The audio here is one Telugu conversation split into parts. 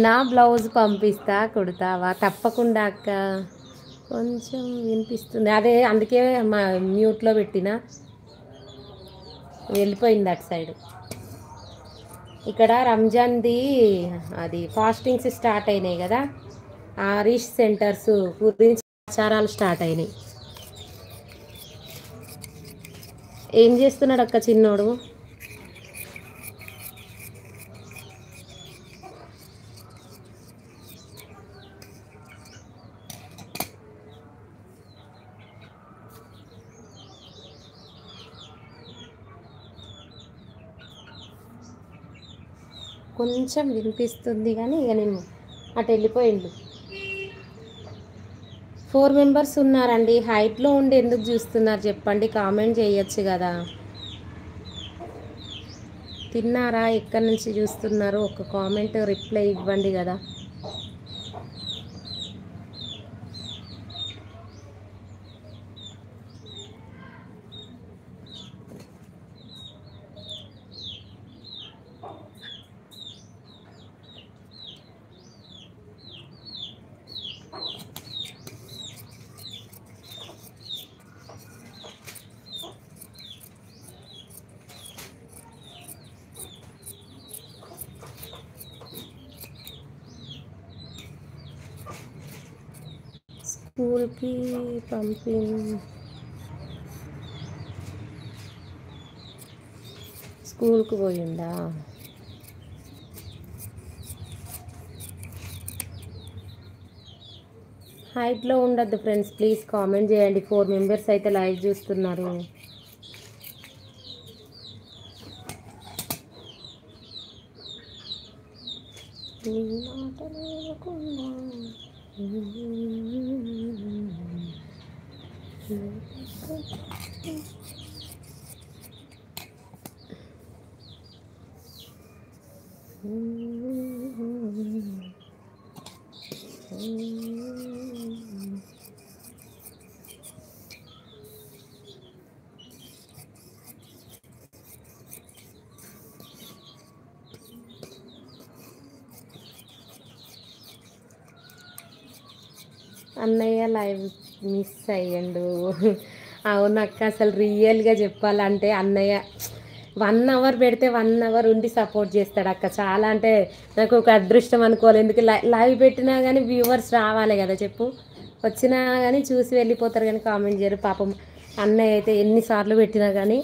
నా బ్లౌజ్ పంపిస్తా కుడతావా? తప్పకుండా అక్క. కొంచెం వినిపిస్తుంది, అదే అందుకే మా మ్యూట్లో పెట్టిన, వెళ్ళిపోయింది అటు సైడ్. ఇక్కడ రంజాన్ది అది ఫాస్టింగ్స్ స్టార్ట్ అయినాయి కదా, ఆరిష్ సెంటర్స్ గురించి ప్రచారాలు స్టార్ట్ అయినాయి. ఏం చేస్తున్నాడు అక్క చిన్నోడు? కొంచెం వినిపిస్తుంది కానీ ఇక నేను అటు వెళ్ళిపోయిండు. 4 మెంబర్స్ ఉన్నారండి. హైట్లో ఉండి ఎందుకు చూస్తున్నారు చెప్పండి, కామెంట్ చేయొచ్చు కదా. తిన్నారా? ఎక్కడి నుంచి చూస్తున్నారు? ఒక కామెంట్ రిప్లై ఇవ్వండి కదా. స్కూల్కి స్కూల్కి పోయిందా? హైట్లో ఉండద్దు ఫ్రెండ్స్, ప్లీజ్ కామెంట్ చేయండి. 4 మెంబర్స్ అయితే లైవ్ చూస్తున్నారు. అన్నయ్య లైవ్ మిస్ అయ్యండు. అవునక్క, అసలు రియల్గా చెప్పాలంటే అన్నయ్య 1 అవర్ పెడితే 1 అవర్ ఉండి సపోర్ట్ చేస్తాడు అక్క. చాలా అంటే నాకు ఒక అదృష్టం అనుకోవాలి. ఎందుకు లైవ్ పెట్టినా కానీ వ్యూవర్స్ రావాలి కదా చెప్పు. వచ్చినా కానీ చూసి వెళ్ళిపోతారు కానీ కామెంట్ చేయరు. పాపం అన్నయ్య అయితే ఎన్నిసార్లు పెట్టినా కానీ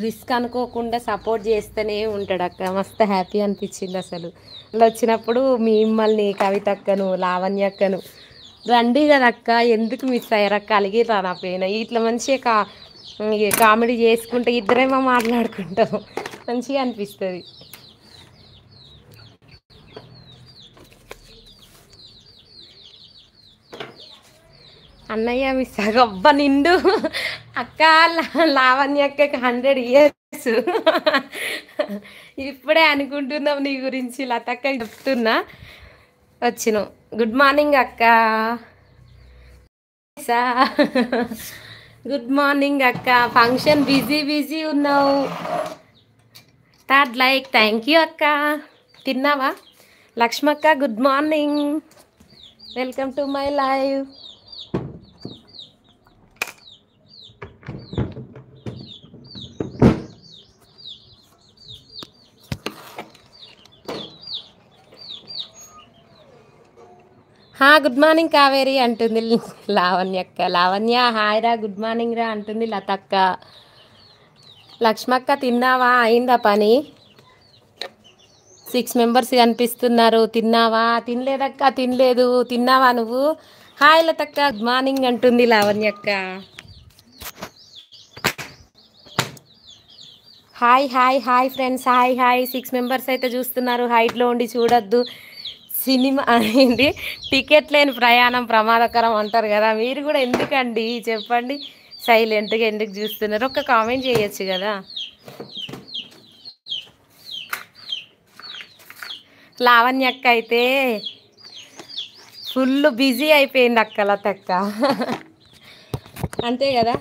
రిస్క్ అనుకోకుండా సపోర్ట్ చేస్తూనే ఉంటాడు అక్క. మస్తు హ్యాపీ అనిపించింది అసలు. అలా వచ్చినప్పుడు మిమ్మల్ని కవితక్కను, లావణ్యక్కను రండి కదా అక్క, ఎందుకు మిస్ అయ్యారక్క, అలిగిరా నా పైన. ఇట్లా మంచిగా కామెడీ చేసుకుంటే ఇద్దరేమో మాట్లాడుకుంటాం, మంచిగా అనిపిస్తుంది. అన్నయ్య మిస్ అబ్బా నిండు అక్క, లావణ్య అక్కకి 100 years. ఇప్పుడే అనుకుంటున్నాం నీ గురించి, లతక్క చెప్తున్నా వచ్చినాం. గుడ్ మార్నింగ్ అక్క. గుడ్ మార్నింగ్ అక్క. ఫంక్షన్ బిజీ ఉన్నావు. లైక్ థ్యాంక్ యూ అక్క. తిన్నావా? లక్ష్మక్క good morning, welcome to my live. Good morning Kaveri అంటుంది లావణ్యక్క. లావణ్య హాయ్ రా, గుడ్ మార్నింగ్ రా అంటుంది లతక్క. లక్ష్మక్క తిన్నావా? అయిందా పని? 6 మెంబర్స్ కనిపిస్తున్నారు. తిన్నావా? తినలేదక్క, తినలేదు. తిన్నావా నువ్వు? హాయ్ లతక్క, గుడ్ మార్నింగ్ అంటుంది లావణ్యక్క. Hi hi hi friends, hi hi. 6 members అయితే చూస్తున్నారు. హైట్లో ఉండి చూడొద్దు. సినిమా ఏంటి, టికెట్ లేని ప్రయాణం ప్రమాదకరం అంటారు కదా, మీరు కూడా ఎందుకండి చెప్పండి, సైలెంట్గా ఎందుకు చూస్తున్నారు? ఒక్క కామెంట్ చేయొచ్చు కదా. లావణ్యక్క అయితే ఫుల్ బిజీ అయిపోయింది అక్క, లతక్క అంతే కదా.